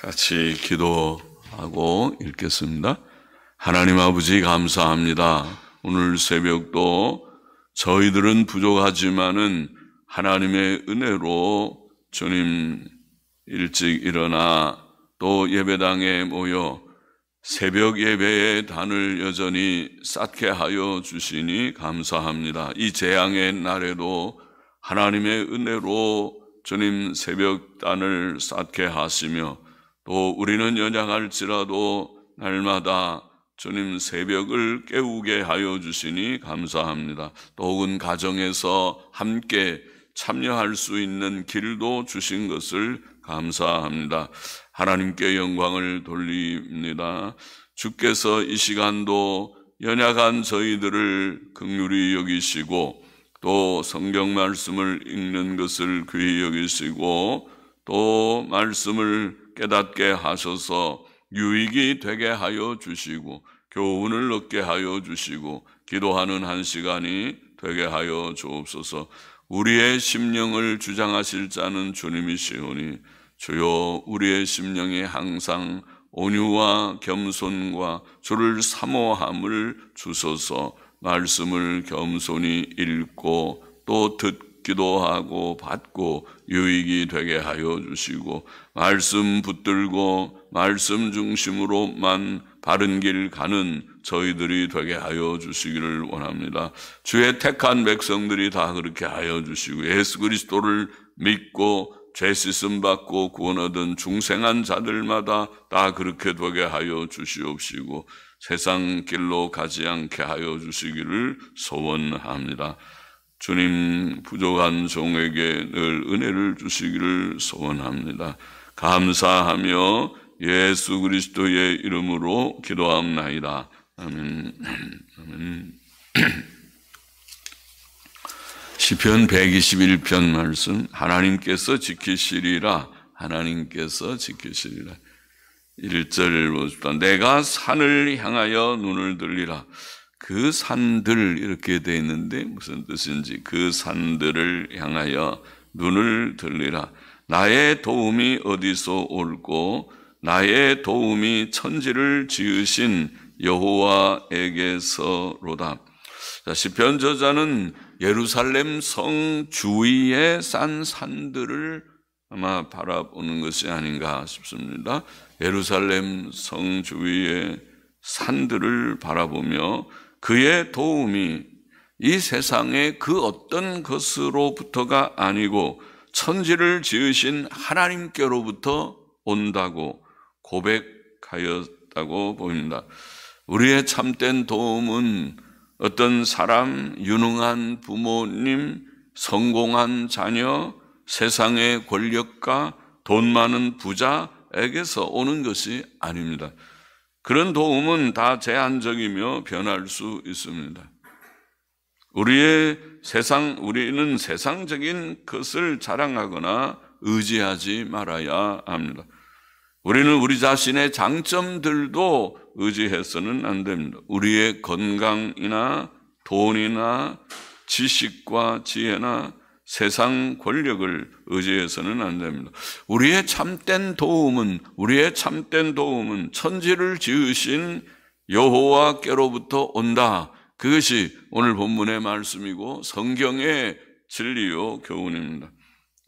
같이 기도하고 읽겠습니다. 하나님 아버지 감사합니다. 오늘 새벽도 저희들은 부족하지만은 하나님의 은혜로 주님 일찍 일어나 또 예배당에 모여 새벽 예배의 단을 여전히 쌓게 하여 주시니 감사합니다. 이 재앙의 날에도 하나님의 은혜로 주님 새벽 단을 쌓게 하시며 또 우리는 연약할지라도 날마다 주님 새벽을 깨우게 하여 주시니 감사합니다. 또 혹은 가정에서 함께 참여할 수 있는 길도 주신 것을 감사합니다. 하나님께 영광을 돌립니다. 주께서 이 시간도 연약한 저희들을 긍휼히 여기시고 또 성경 말씀을 읽는 것을 귀히 여기시고 또 말씀을 깨닫게 하셔서 유익이 되게 하여 주시고 교훈을 얻게 하여 주시고 기도하는 한 시간이 되게 하여 주옵소서. 우리의 심령을 주장하실 자는 주님이시오니 주여 우리의 심령에 항상 온유와 겸손과 주를 사모함을 주소서. 말씀을 겸손히 읽고 또 듣기도 하고 받고 유익이 되게 하여 주시고 말씀 붙들고 말씀 중심으로만 바른 길 가는 저희들이 되게 하여 주시기를 원합니다. 주의 택한 백성들이 다 그렇게 하여 주시고 예수 그리스도를 믿고 죄 씻음 받고 구원 얻은 중생한 자들마다 다 그렇게 되게 하여 주시옵시고 세상 길로 가지 않게 하여 주시기를 소원합니다. 주님 부족한 종에게 늘 은혜를 주시기를 소원합니다. 감사하며 예수 그리스도의 이름으로 기도합나이다. 아멘. 아멘. 시편 121편 말씀. 하나님께서 지키시리라. 하나님께서 지키시리라. 1절 보십시오. 내가 산을 향하여 눈을 들리라. 그 산들 이렇게 되어 있는데 무슨 뜻인지 그 산들을 향하여 눈을 들리라. 나의 도움이 어디서 올고 나의 도움이 천지를 지으신 여호와에게서로다. 시편 저자는 예루살렘 성 주위에 싼 산들을 아마 바라보는 것이 아닌가 싶습니다. 예루살렘 성 주위의 산들을 바라보며 그의 도움이 이 세상의 그 어떤 것으로부터가 아니고 천지를 지으신 하나님께로부터 온다고 고백하였다고 보입니다. 우리의 참된 도움은 어떤 사람, 유능한 부모님, 성공한 자녀, 세상의 권력가, 돈 많은 부자에게서 오는 것이 아닙니다. 그런 도움은 다 제한적이며 변할 수 있습니다. 우리는 세상적인 것을 자랑하거나 의지하지 말아야 합니다. 우리는 우리 자신의 장점들도 의지해서는 안 됩니다. 우리의 건강이나 돈이나 지식과 지혜나 세상 권력을 의지해서는 안 됩니다. 우리의 참된 도움은 천지를 지으신 여호와께로부터 온다. 그것이 오늘 본문의 말씀이고 성경의 진리요 교훈입니다.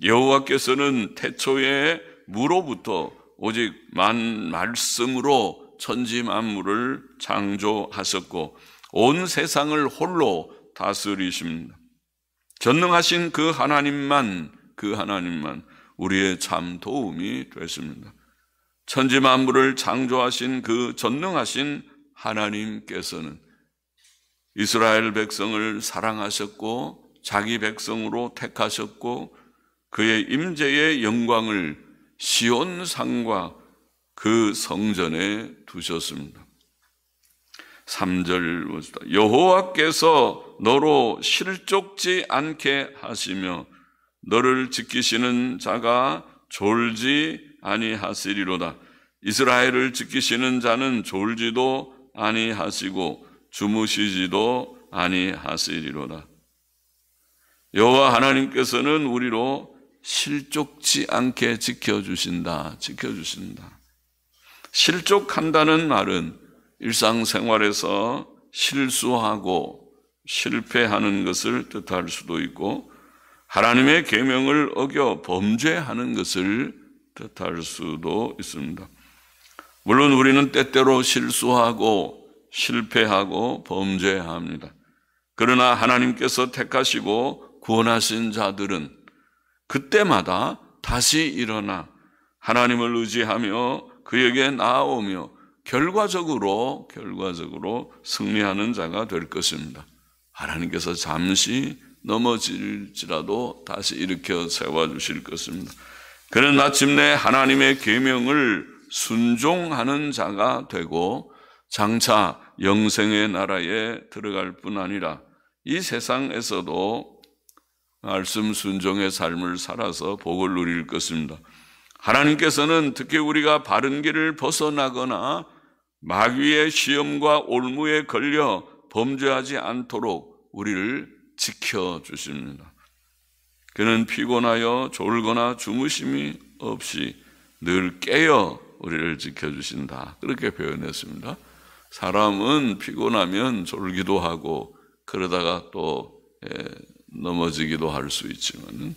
여호와께서는 태초에 무로부터 오직 말씀으로 천지 만물을 창조하셨고 온 세상을 홀로 다스리십니다. 전능하신 그 하나님만 우리의 참 도움이 되십니다. 천지 만물을 창조하신 그 전능하신 하나님께서는 이스라엘 백성을 사랑하셨고 자기 백성으로 택하셨고 그의 임재의 영광을 시온 산과 그 성전에 두셨습니다. 3절 봅시다. 여호와께서 너로 실족지 않게 하시며 너를 지키시는 자가 졸지 아니하시리로다. 이스라엘을 지키시는 자는 졸지도 아니하시고 주무시지도 아니하시리로다. 여호와 하나님께서는 우리로 실족지 않게 지켜주신다. 지켜주신다. 실족한다는 말은 일상생활에서 실수하고 실패하는 것을 뜻할 수도 있고 하나님의 계명을 어겨 범죄하는 것을 뜻할 수도 있습니다. 물론 우리는 때때로 실수하고 실패하고 범죄합니다. 그러나 하나님께서 택하시고 구원하신 자들은 그때마다 다시 일어나 하나님을 의지하며 그에게 나아오며 결과적으로 승리하는 자가 될 것입니다. 하나님께서 잠시 넘어질지라도 다시 일으켜 세워주실 것입니다. 그는 마침내 하나님의 계명을 순종하는 자가 되고 장차 영생의 나라에 들어갈 뿐 아니라 이 세상에서도 말씀 순종의 삶을 살아서 복을 누릴 것입니다. 하나님께서는 특히 우리가 바른 길을 벗어나거나 마귀의 시험과 올무에 걸려 범죄하지 않도록 우리를 지켜주십니다. 그는 피곤하여 졸거나 주무심이 없이 늘 깨어 우리를 지켜주신다. 그렇게 표현했습니다. 사람은 피곤하면 졸기도 하고 그러다가 또 넘어지기도 할 수 있지만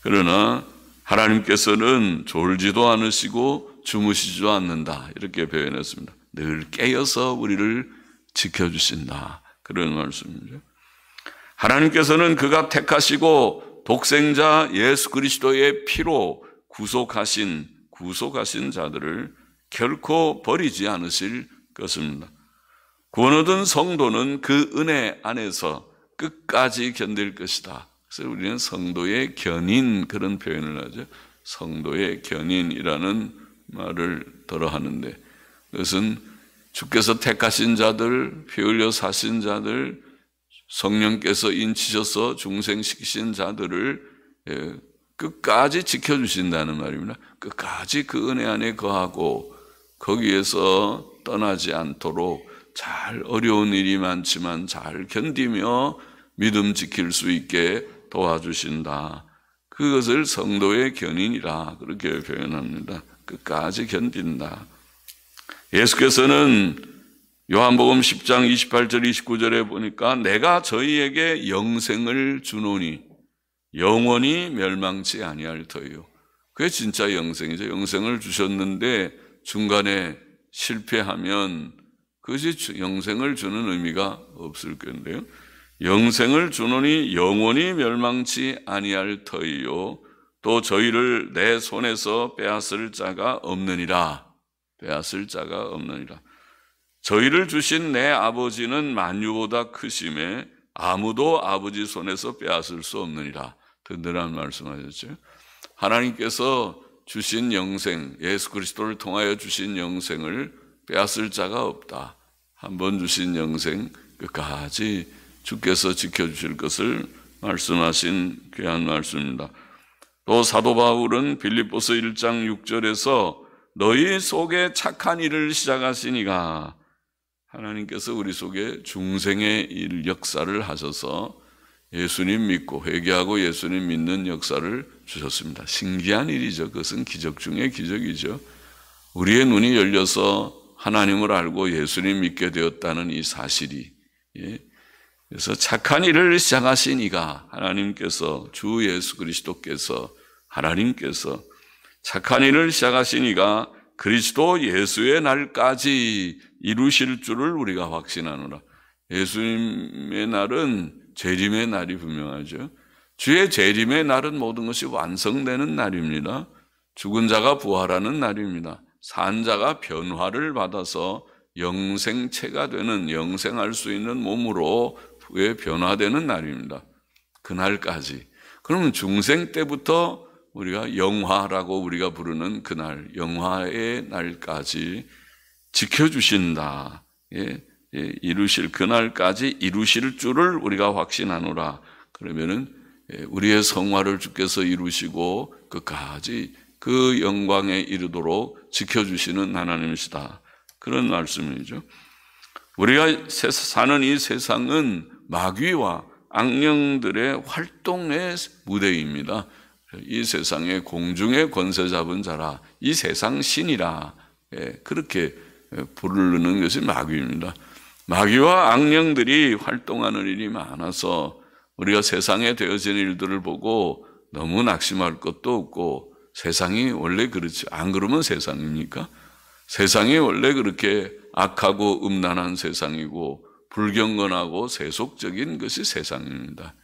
그러나 하나님께서는 졸지도 않으시고 주무시지도 않는다. 이렇게 표현했습니다. 늘 깨어서 우리를 지켜주신다. 그런 말씀이죠. 하나님께서는 그가 택하시고 독생자 예수 그리스도의 피로 구속하신 자들을 결코 버리지 않으실 것입니다. 구원 얻은 성도는 그 은혜 안에서 끝까지 견딜 것이다. 그래서 우리는 성도의 견인 그런 표현을 하죠. 성도의 견인이라는 말을 들어 하는데 그것은 주께서 택하신 자들, 피 흘려 사신 자들, 성령께서 인치셔서 중생시키신 자들을 끝까지 지켜주신다는 말입니다. 끝까지 그 은혜 안에 거하고 거기에서 떠나지 않도록 잘 어려운 일이 많지만 잘 견디며 믿음 지킬 수 있게 도와주신다. 그것을 성도의 견인이라 그렇게 표현합니다. 끝까지 견딘다. 예수께서는 요한복음 10장 28절 29절에 보니까 내가 저희에게 영생을 주노니 영원히 멸망치 아니할 터이요. 그게 진짜 영생이죠. 영생을 주셨는데 중간에 실패하면 그것이 영생을 주는 의미가 없을 건데요. 영생을 주노니 영원히 멸망치 아니할 터이요. 또 저희를 내 손에서 빼앗을 자가 없느니라. 빼앗을 자가 없느니라. 저희를 주신 내 아버지는 만유보다 크심에 아무도 아버지 손에서 빼앗을 수 없느니라. 든든한 말씀하셨죠. 하나님께서 주신 영생, 예수 그리스도를 통하여 주신 영생을 빼앗을 자가 없다. 한 번 주신 영생 끝까지 주께서 지켜주실 것을 말씀하신 귀한 말씀입니다. 또 사도 바울은 빌립보서 1장 6절에서 너희 속에 착한 일을 시작하시니가 하나님께서 우리 속에 중생의 일 역사를 하셔서 예수님 믿고 회개하고 예수님 믿는 역사를 주셨습니다. 신기한 일이죠. 그것은 기적 중에 기적이죠. 우리의 눈이 열려서 하나님을 알고 예수님 믿게 되었다는 이 사실이 그래서 착한 일을 시작하신 이가 하나님께서 주 예수 그리스도께서 하나님께서 착한 일을 시작하신 이가 그리스도 예수의 날까지 이루실 줄을 우리가 확신하노라. 예수님의 날은 재림의 날이 분명하죠. 주의 재림의 날은 모든 것이 완성되는 날입니다. 죽은 자가 부활하는 날입니다. 산 자가 변화를 받아서 영생체가 되는 영생할 수 있는 몸으로 변화되는 날입니다. 그날까지. 그러면 중생 때부터 우리가 영화라고 우리가 부르는 그날, 영화의 날까지 지켜주신다. 이루실 그날까지 이루실 줄을 우리가 확신하노라. 그러면은 우리의 성화를 주께서 이루시고 끝까지 그 영광에 이르도록 지켜주시는 하나님이시다. 그런 말씀이죠. 우리가 사는 이 세상은 마귀와 악령들의 활동의 무대입니다. 이 세상의 공중의 권세 잡은 자라, 이 세상 신이라, 그렇게 부르는 것이 마귀입니다. 마귀와 악령들이 활동하는 일이 많아서 우리가 세상에 되어진 일들을 보고 너무 낙심할 것도 없고, 세상이 원래 그렇지, 안 그러면 세상입니까? 세상이 원래 그렇게 악하고 음란한 세상이고 불경건하고 세속적인 것이 세상입니다.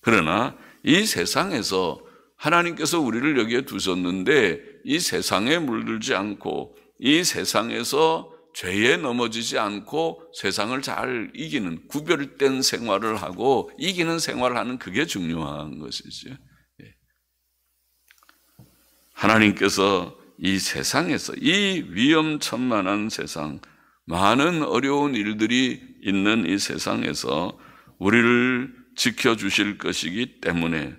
그러나 이 세상에서 하나님께서 우리를 여기에 두셨는데, 이 세상에 물들지 않고 이 세상에서 죄에 넘어지지 않고 세상을 잘 이기는, 구별된 생활을 하고 이기는 생활을 하는, 그게 중요한 것이죠. 하나님께서 이 세상에서, 이 위험천만한 세상, 많은 어려운 일들이 있는 이 세상에서 우리를 지켜주실 것이기 때문에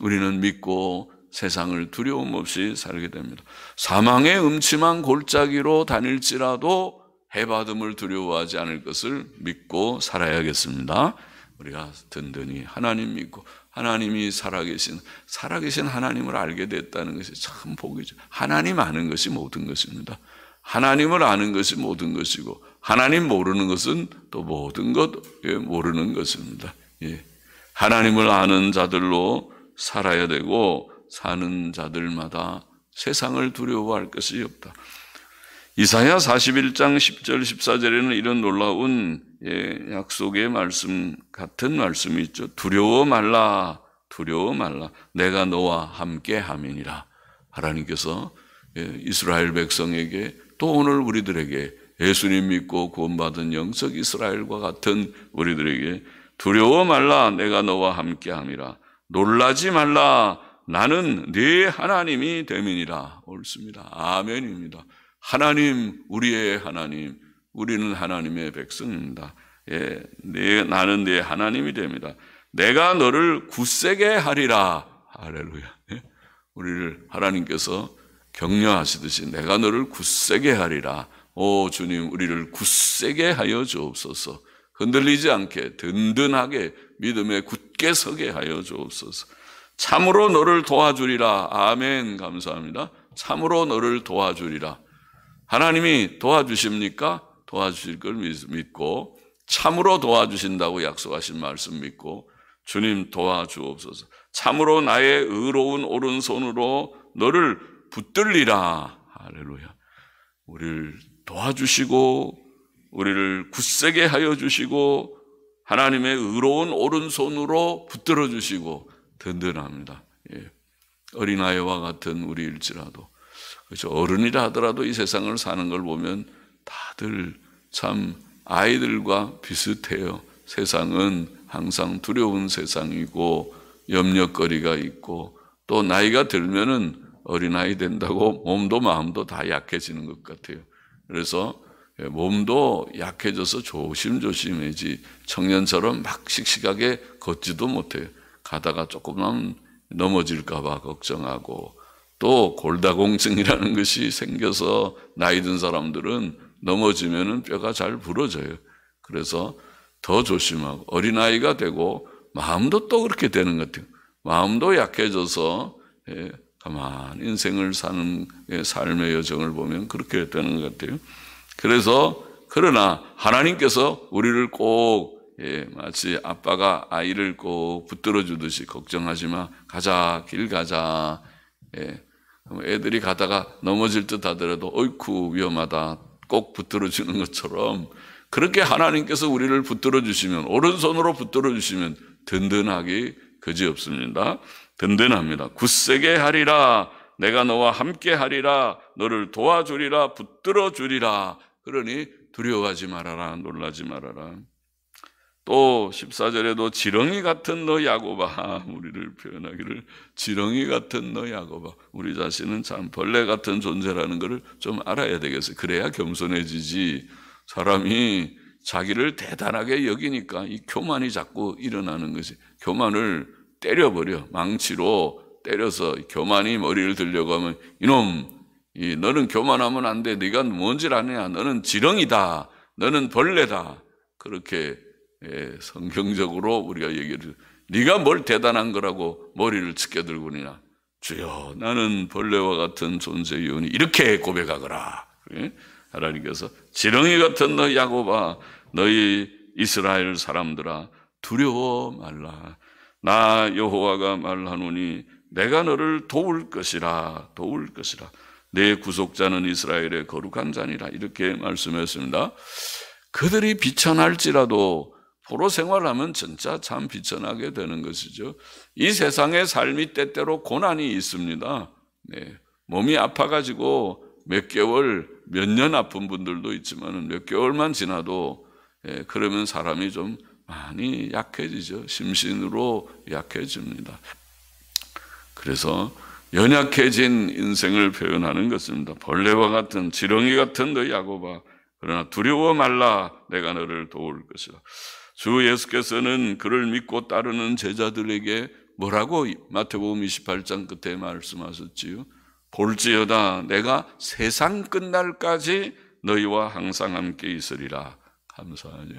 우리는 믿고 세상을 두려움 없이 살게 됩니다. 사망의 음침한 골짜기로 다닐지라도 해받음을 두려워하지 않을 것을 믿고 살아야겠습니다. 우리가 든든히 하나님 믿고 하나님이 살아계신 하나님을 알게 됐다는 것이 참 복이죠. 하나님 아는 것이 모든 것입니다. 하나님을 아는 것이 모든 것이고, 하나님 모르는 것은 또 모든 것 모르는 것입니다. 하나님을 아는 자들로 살아야 되고, 사는 자들마다 세상을 두려워할 것이 없다. 이사야 41장 10절 14절에는 이런 놀라운 약속의 말씀 같은 말씀이 있죠. 두려워 말라, 두려워 말라, 내가 너와 함께 함이니라. 하나님께서 이스라엘 백성에게, 또 오늘 우리들에게, 예수님 믿고 구원받은 영적 이스라엘과 같은 우리들에게 두려워 말라, 내가 너와 함께 함이라. 놀라지 말라, 나는 네 하나님이 됨이니라. 옳습니다. 아멘입니다. 하나님, 우리의 하나님, 우리는 하나님의 백성입니다. 나는 네 하나님이 됩니다. 내가 너를 굳세게 하리라. 할렐루야. 우리를 하나님께서 격려하시듯이 내가 너를 굳세게 하리라. 오 주님, 우리를 굳세게 하여 주옵소서. 흔들리지 않게 든든하게 믿음에 굳게 서게 하여 주옵소서. 참으로 너를 도와주리라. 아멘. 감사합니다. 참으로 너를 도와주리라. 하나님이 도와주십니까? 도와주실 걸 믿고, 참으로 도와주신다고 약속하신 말씀 믿고, 주님 도와주옵소서. 참으로 나의 의로운 오른손으로 너를 붙들리라. 할렐루야. 우리를 도와주시고 우리를 굳세게 하여 주시고 하나님의 의로운 오른손으로 붙들어 주시고 든든합니다. 어린아이와 같은 우리일지라도, 그렇죠, 어른이라 하더라도 이 세상을 사는 걸 보면 다들 참 아이들과 비슷해요. 세상은 항상 두려운 세상이고 염려거리가 있고, 또 나이가 들면은 어린아이 된다고 몸도 마음도 다 약해지는 것 같아요. 그래서 몸도 약해져서 조심조심해지 청년처럼 막 씩씩하게 걷지도 못해요. 가다가 조금만 넘어질까 봐 걱정하고, 또 골다공증이라는 것이 생겨서 나이 든 사람들은 넘어지면은 뼈가 잘 부러져요. 그래서 더 조심하고, 어린아이가 되고 마음도 또 그렇게 되는 것 같아요. 마음도 약해져서 가만히 인생을 사는 삶의 여정을 보면 그렇게 되는 것 같아요. 그래서 그러나 하나님께서 우리를 꼭 마치 아빠가 아이를 꼭 붙들어 주듯이, 걱정하지 마, 가자, 길 가자. 애들이 가다가 넘어질 듯 하더라도 어이쿠 위험하다 꼭 붙들어 주는 것처럼, 그렇게 하나님께서 우리를 붙들어 주시면, 오른손으로 붙들어 주시면 든든하기 그지없습니다. 든든합니다. 굳세게 하리라. 내가 너와 함께 하리라. 너를 도와주리라. 붙들어 주리라. 그러니 두려워하지 말아라. 놀라지 말아라. 또 14절에도 지렁이 같은 너 야곱아, 우리를 표현하기를 지렁이 같은 너 야곱아. 우리 자신은 참 벌레 같은 존재라는 것을 좀 알아야 되겠어요. 그래야 겸손해지지. 사람이 자기를 대단하게 여기니까 이 교만이 자꾸 일어나는 것이, 교만을 때려버려. 망치로 때려서 교만이 머리를 들려고 하면, 이놈, 너는 교만하면 안 돼. 네가 뭔지를 아느냐. 너는 지렁이다. 너는 벌레다. 그렇게 성경적으로 우리가 얘기를, 네가 뭘 대단한 거라고 머리를 치켜들고 그러냐. 주여 나는 벌레와 같은 존재이오니 이렇게 고백하거라. 하나님께서 지렁이 같은 너희 야곱아, 너희 이스라엘 사람들아, 두려워 말라. 나 여호와가 말하노니 내가 너를 도울 것이라. 도울 것이라. 내 구속자는 이스라엘의 거룩한 자니라. 이렇게 말씀했습니다. 그들이 비천할지라도 포로 생활하면 진짜 참 비천하게 되는 것이죠. 이 세상의 삶이 때때로 고난이 있습니다. 네. 몸이 아파가지고 몇 개월, 몇 년 아픈 분들도 있지만 몇 개월만 지나도 그러면 사람이 좀 많이 약해지죠. 심신으로 약해집니다. 그래서 연약해진 인생을 표현하는 것입니다. 벌레와 같은 지렁이 같은 너희 야곱아, 그러나 두려워 말라. 내가 너를 도울 것이라. 주 예수께서는 그를 믿고 따르는 제자들에게 뭐라고 마태복음 28장 끝에 말씀하셨지요? 볼지어다 내가 세상 끝날까지 너희와 항상 함께 있으리라. 감사하죠.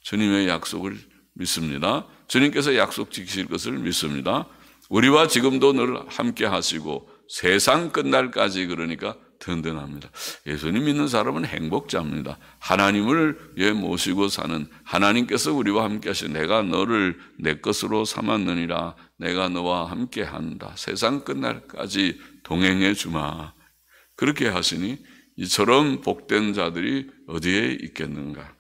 주님의 약속을 믿습니다. 주님께서 약속 지키실 것을 믿습니다. 우리와 지금도 늘 함께 하시고 세상 끝날까지, 그러니까 든든합니다. 예수님 믿는 사람은 행복자입니다. 하나님을 모시고 사는, 하나님께서 우리와 함께 하시는, 내가 너를 내 것으로 삼았느니라. 내가 너와 함께 한다. 세상 끝날까지 동행해 주마. 그렇게 하시니 이처럼 복된 자들이 어디에 있겠는가.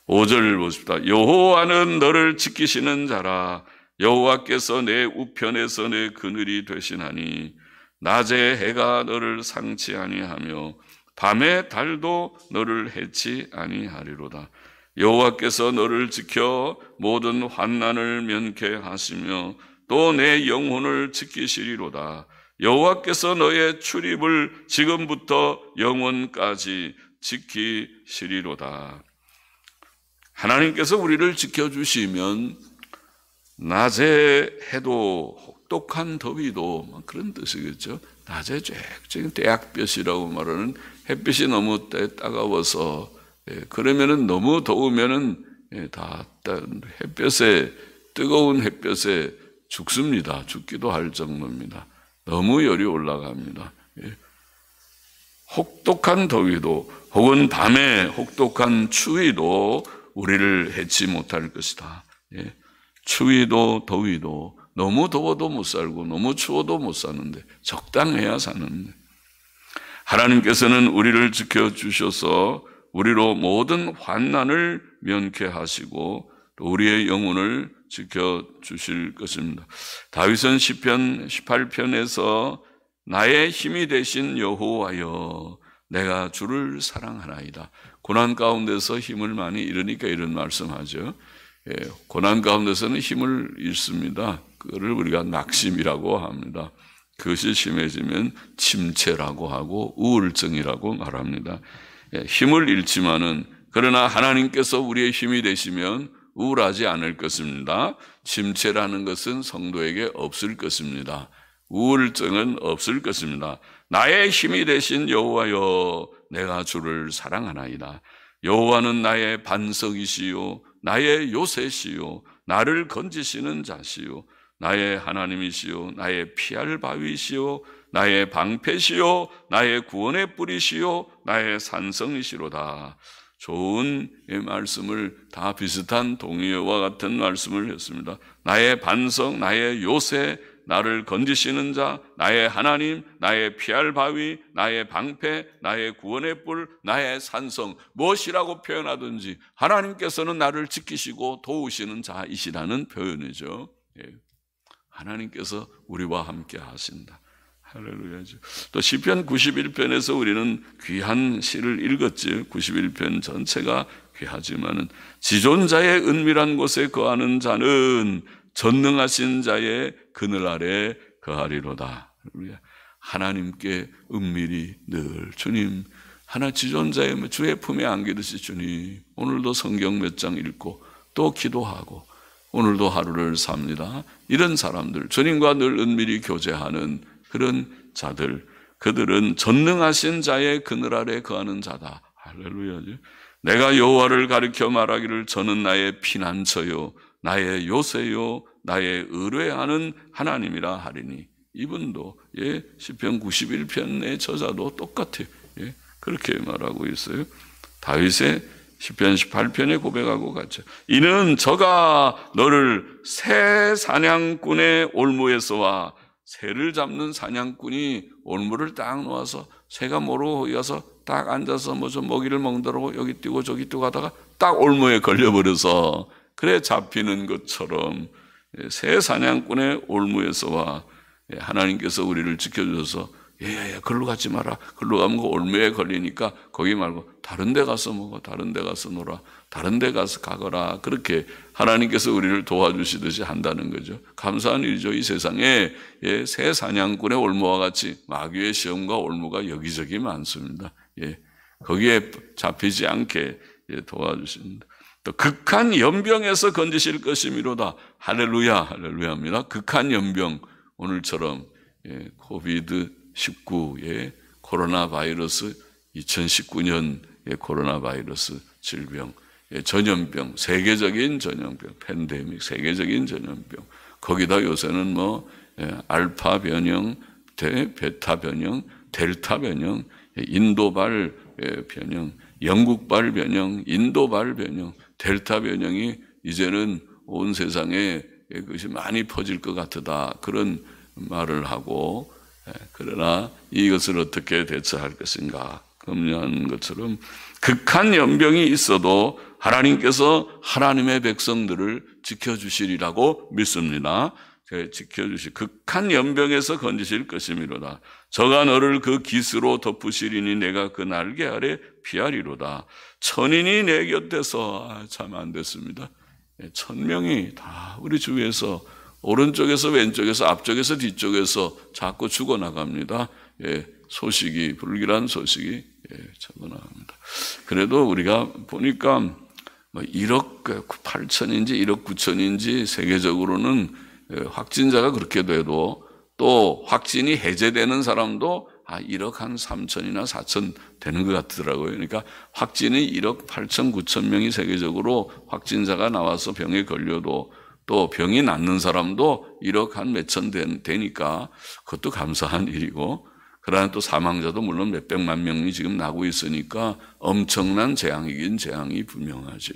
5절 보십시다. 여호와는 너를 지키시는 자라. 여호와께서 내 우편에서 내 그늘이 되시나니 낮에 해가 너를 상치 아니하며 밤에 달도 너를 해치 아니하리로다. 여호와께서 너를 지켜 모든 환난을 면케 하시며 또 내 영혼을 지키시리로다. 여호와께서 너의 출입을 지금부터 영원까지 지키시리로다. 하나님께서 우리를 지켜주시면 낮에 해도 혹독한 더위도 그런 뜻이겠죠. 낮에 쬐쬐 대학볕이라고 말하는 햇빛이 너무 따가워서, 그러면은 너무 더우면은 다 햇볕에, 뜨거운 햇볕에 죽습니다. 죽기도 할 정도입니다. 너무 열이 올라갑니다. 혹독한 더위도 혹은 밤에 혹독한 추위도 우리를 해치 못할 것이다. 추위도 더위도, 너무 더워도 못 살고 너무 추워도 못 사는데 적당해야 사는데, 하나님께서는 우리를 지켜주셔서 우리로 모든 환난을 면케하시고 또 우리의 영혼을 지켜주실 것입니다. 다윗은 시편 18편에서 나의 힘이 되신 여호와여 내가 주를 사랑하나이다. 고난 가운데서 힘을 많이 잃으니까 이런 말씀하죠. 고난 가운데서는 힘을 잃습니다. 그거를 우리가 낙심이라고 합니다. 그것이 심해지면 침체라고 하고 우울증이라고 말합니다. 힘을 잃지만은, 그러나 하나님께서 우리의 힘이 되시면 우울하지 않을 것입니다. 침체라는 것은 성도에게 없을 것입니다. 우울증은 없을 것입니다. 나의 힘이 되신 여호와여 내가 주를 사랑하나이다. 여호와는 나의 반석이시요 나의 요새시요 나를 건지시는 자시요 나의 하나님이시요 나의 피할 바위시요 나의 방패시요 나의 구원의 뿌리시요 나의 산성이시로다. 좋은 말씀을 다 비슷한 동의어와 같은 말씀을 했습니다. 나의 반석, 나의 요새, 나를 건지시는 자, 나의 하나님, 나의 피할 바위, 나의 방패, 나의 구원의 뿔, 나의 산성, 무엇이라고 표현하든지 하나님께서는 나를 지키시고 도우시는 자이시라는 표현이죠. 하나님께서 우리와 함께 하신다. 할렐루야죠. 또 시편 91편에서 우리는 귀한 시를 읽었지. 91편 전체가 귀하지만은 지존자의 은밀한 곳에 거하는 자는 전능하신 자의 그늘 아래 거하리로다. 하나님께 은밀히 늘 주님, 하나 지존자의 주의 품에 안기듯이 주님, 오늘도 성경 몇 장 읽고 또 기도하고 오늘도 하루를 삽니다. 이런 사람들, 주님과 늘 은밀히 교제하는 그런 자들, 그들은 전능하신 자의 그늘 아래 거하는 자다. 할렐루야죠. 내가 여호와를 가리켜 말하기를 저는 나의 피난처요 나의 요새요 나의 의뢰하는 하나님이라 하리니, 이분도 시편 91편의 저자도 똑같아요. 그렇게 말하고 있어요. 다윗의 시편 18편에 고백하고 같죠. 이는 저가 너를 새 사냥꾼의 올무에서와 새를 잡는 사냥꾼이 올무를 딱 놓아서 새가 모르고 거기 가서 딱 앉아서 뭐 좀 먹이를 먹느라고 여기 뛰고 저기 뛰고 하다가 딱 올무에 걸려버려서 그래 잡히는 것처럼 새 사냥꾼의 올무에서와 하나님께서 우리를 지켜주셔서 글로 가지 마라. 글로 가면 그 올무에 걸리니까 거기 말고 다른 데 가서 먹어. 다른 데 가서 놀아. 다른 데 가서 가거라. 그렇게 하나님께서 우리를 도와주시듯이 한다는 거죠. 감사한 일이죠. 이 세상에 새 사냥꾼의 올무와 같이 마귀의 시험과 올무가 여기저기 많습니다. 거기에 잡히지 않게 도와주십니다. 또 극한 연병에서 건지실 것이미로다. 할렐루야, 할렐루야입니다. 극한 연병, 오늘처럼 코비드-19의 코로나 바이러스, 2019년 코로나 바이러스 질병, 전염병, 세계적인 전염병, 팬데믹, 세계적인 전염병. 거기다 요새는 뭐 알파 변형, 베타 변형, 델타 변형, 인도발 변형, 영국발 변형, 인도발 변형, 델타 변형이 이제는 온 세상에 그것이 많이 퍼질 것 같다. 그런 말을 하고, 그러나 이것을 어떻게 대처할 것인가 염려하는 것처럼 극한 연병이 있어도 하나님께서 하나님의 백성들을 지켜주시리라고 믿습니다. 지켜주시 극한 연병에서 건지실 것이미로다. 저가 너를 그 깃으로 덮으시리니 내가 그 날개 아래 피하리로다. 천인이 내 곁에서 참 안 됐습니다. 1000명이 다 우리 주위에서 오른쪽에서 왼쪽에서 앞쪽에서 뒤쪽에서 자꾸 죽어나갑니다. 소식이 불길한 소식이 적어나갑니다. 그래도 우리가 보니까 뭐 1억 8천인지 1억 9천인지 세계적으로는 확진자가 그렇게 돼도 또 확진이 해제되는 사람도 1억 한 3천이나 4천 되는 것 같더라고요. 그러니까 확진이 1억 8천 9천 명이 세계적으로 확진자가 나와서 병에 걸려도 또 병이 낫는 사람도 1억 한 몇천 되니까 그것도 감사한 일이고, 그러나 또 사망자도 물론 몇백만 명이 지금 나고 있으니까 엄청난 재앙이긴 재앙이 분명하죠.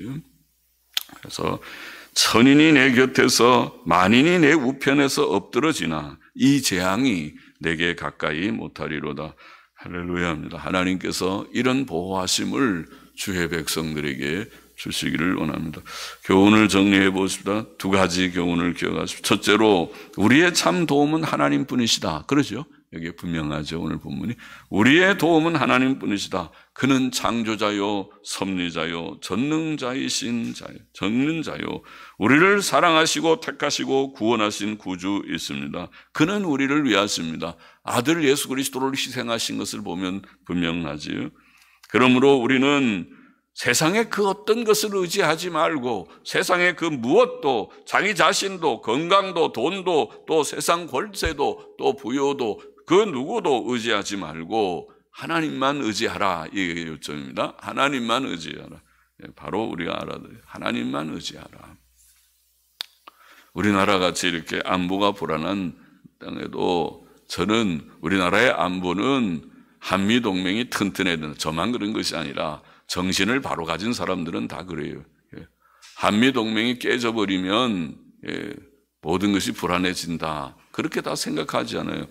그래서 천인이 내 곁에서 만인이 내 우편에서 엎드러지나 이 재앙이 내게 가까이 못하리로다. 할렐루야입니다. 하나님께서 이런 보호하심을 주의 백성들에게 주시기를 원합니다. 교훈을 정리해 보십시다. 2가지 교훈을 기억하십시오. 첫째로 우리의 참 도움은 하나님뿐이시다. 그러죠? 여기에 분명하죠. 오늘 본문이 우리의 도움은 하나님뿐이시다. 그는 창조자요 섭리자요 전능자이신 자요 전능자요 우리를 사랑하시고 택하시고 구원하신 구주이십니다. 그는 우리를 위하십니다. 아들 예수 그리스도를 희생하신 것을 보면 분명하지요. 그러므로 우리는 세상의 그 어떤 것을 의지하지 말고 세상의 그 무엇도, 자기 자신도, 건강도, 돈도, 또 세상 권세도, 또 부여도 그 누구도 의지하지 말고 하나님만 의지하라. 이게 요점입니다. 하나님만 의지하라. 바로 우리가 알아야 돼요. 하나님만 의지하라. 우리나라 같이 이렇게 안보가 불안한 땅에도 저는 우리나라의 안보는 한미동맹이 튼튼해야 된다. 저만 그런 것이 아니라 정신을 바로 가진 사람들은 다 그래요. 한미동맹이 깨져버리면 모든 것이 불안해진다. 그렇게 다 생각하지 않아요.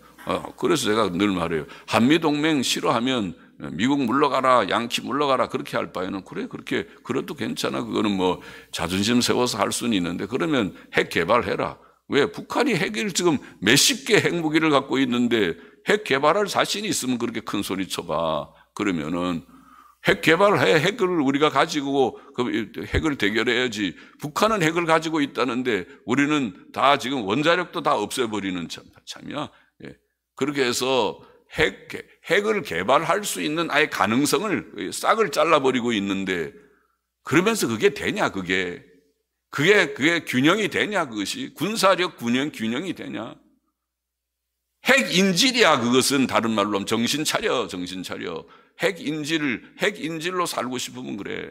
그래서 제가 늘 말해요. 한미동맹 싫어하면 미국 물러가라, 양키 물러가라 그렇게 할 바에는 그래 그렇게 그래도 괜찮아. 그거는 뭐 자존심 세워서 할 수는 있는데 그러면 핵 개발해라. 왜? 북한이 핵을 지금 몇십 개 핵무기를 갖고 있는데 핵 개발할 자신이 있으면 그렇게 큰 소리 쳐봐. 그러면은 핵 개발해. 핵을 우리가 가지고 핵을 대결해야지. 북한은 핵을 가지고 있다는데 우리는 다 지금 원자력도 다 없애버리는 참이야. 그렇게 해서 핵을 개발할 수 있는 아예 가능성을 싹을 잘라버리고 있는데 그러면서 그게 되냐 그게 균형이 되냐 그것이 군사력 균형이 되냐. 핵 인질이야 그것은. 다른 말로 하면 정신 차려. 핵 인질로 살고 싶으면 그래.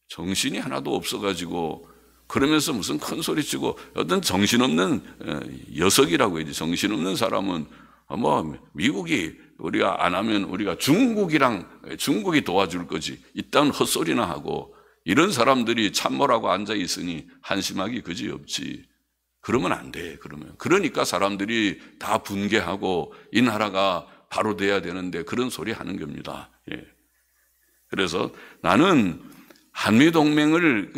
정신이 하나도 없어가지고 그러면서 무슨 큰 소리 치고 어떤 정신없는 녀석이라고 해야지. 정신없는 사람은 뭐 미국이 우리가 안 하면 우리가 중국이 도와줄 거지. 이딴 헛소리나 하고 이런 사람들이 참모라고 앉아 있으니 한심하기 그지없지. 그러면 안 돼. 그러니까 사람들이 다 분개하고 이 나라가 바로 돼야 되는데 그런 소리 하는 겁니다. 예. 그래서 나는 한미동맹을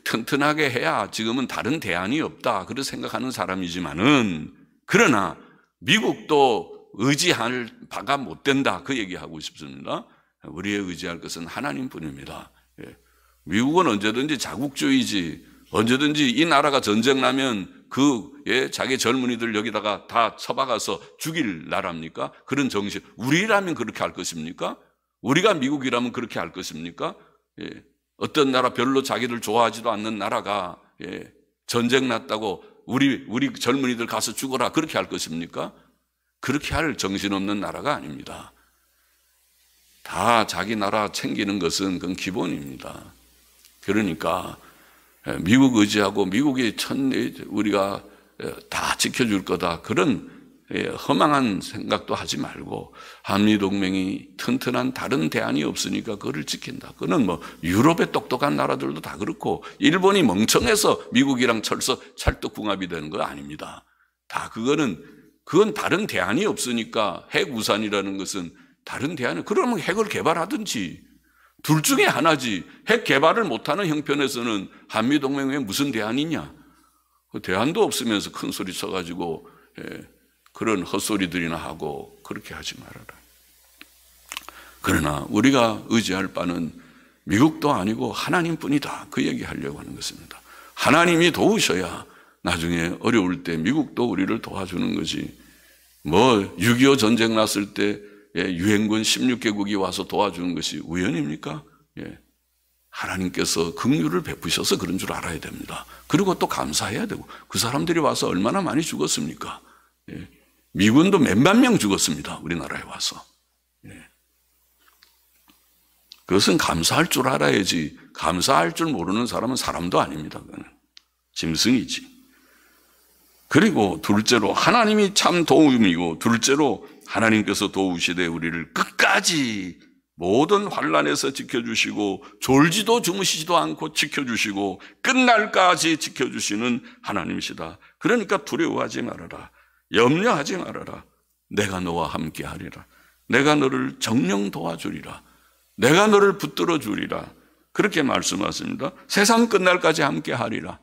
튼튼하게 해야 지금은 다른 대안이 없다. 그렇게 생각하는 사람이지만은 그러나 미국도 의지할 바가 못 된다. 그 얘기하고 싶습니다. 우리의 의지할 것은 하나님뿐입니다. 예. 미국은 언제든지 자국주의지. 언제든지 이 나라가 전쟁 나면 자기 젊은이들 여기다가 다 처박아서 죽일 나라입니까? 그런 정신. 우리라면 그렇게 할 것입니까? 우리가 미국이라면 그렇게 할 것입니까? 예. 어떤 나라 별로 자기들 좋아하지도 않는 나라가 전쟁 났다고 우리 젊은이들 가서 죽어라 그렇게 할 것입니까? 그렇게 할 정신없는 나라가 아닙니다. 다 자기 나라 챙기는 것은 그건 기본입니다. 그러니까 미국 의지하고 미국이 우리가 다 지켜줄 거다 그런 허망한 생각도 하지 말고 한미동맹이 튼튼한 다른 대안이 없으니까 그거를 지킨다. 그거는 뭐 유럽의 똑똑한 나라들도 다 그렇고 일본이 멍청해서 미국이랑 찰떡궁합이 되는 거 아닙니다. 다 그건 다른 대안이 없으니까 핵우산이라는 것은 다른 대안이 그러면 핵을 개발하든지 둘 중에 하나지. 핵 개발을 못하는 형편에서는 한미동맹에 무슨 대안이 있냐. 그 대안도 없으면서 큰 소리 쳐가지고 그런 헛소리들이나 하고 그렇게 하지 말아라. 그러나 우리가 의지할 바는 미국도 아니고 하나님뿐이다. 그 얘기하려고 하는 것입니다. 하나님이 도우셔야 나중에 어려울 때 미국도 우리를 도와주는 거지. 뭐 6.25 전쟁 났을 때 유엔군 16개국이 와서 도와주는 것이 우연입니까? 하나님께서 긍휼을 베푸셔서 그런 줄 알아야 됩니다. 그리고 또 감사해야 되고 그 사람들이 와서 얼마나 많이 죽었습니까? 미군도 몇만 명 죽었습니다. 우리나라에 와서. 그것은 감사할 줄 알아야지. 감사할 줄 모르는 사람은 사람도 아닙니다. 그거는 짐승이지. 그리고 둘째로 하나님이 참 도움이고 둘째로 하나님께서 도우시되 우리를 끝까지 모든 환난에서 지켜주시고 졸지도 주무시지도 않고 지켜주시고 끝날까지 지켜주시는 하나님이시다. 그러니까 두려워하지 말아라. 염려하지 말아라. 내가 너와 함께 하리라. 내가 너를 정령 도와주리라. 내가 너를 붙들어 주리라. 그렇게 말씀하십니다. 세상 끝날까지 함께 하리라.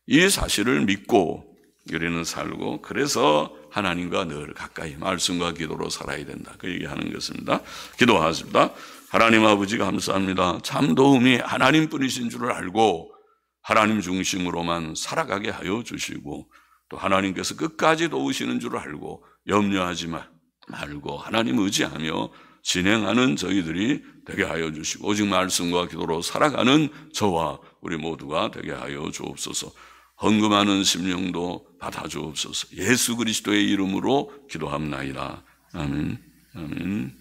이 사실을 믿고 우리는 살고 그래서 하나님과 늘 가까이 말씀과 기도로 살아야 된다. 그 얘기하는 것입니다. 기도하십니다. 하나님 아버지 감사합니다. 참 도움이 하나님뿐이신 줄을 알고 하나님 중심으로만 살아가게 하여 주시고 또 하나님께서 끝까지 도우시는 줄을 알고 염려하지 말고 하나님 의지하며 진행하는 저희들이 되게 하여 주시고 오직 말씀과 기도로 살아가는 저와 우리 모두가 되게 하여 주옵소서. 헌금하는 심령도 받아 주옵소서. 예수 그리스도의 이름으로 기도합나이다. 아멘. 아멘.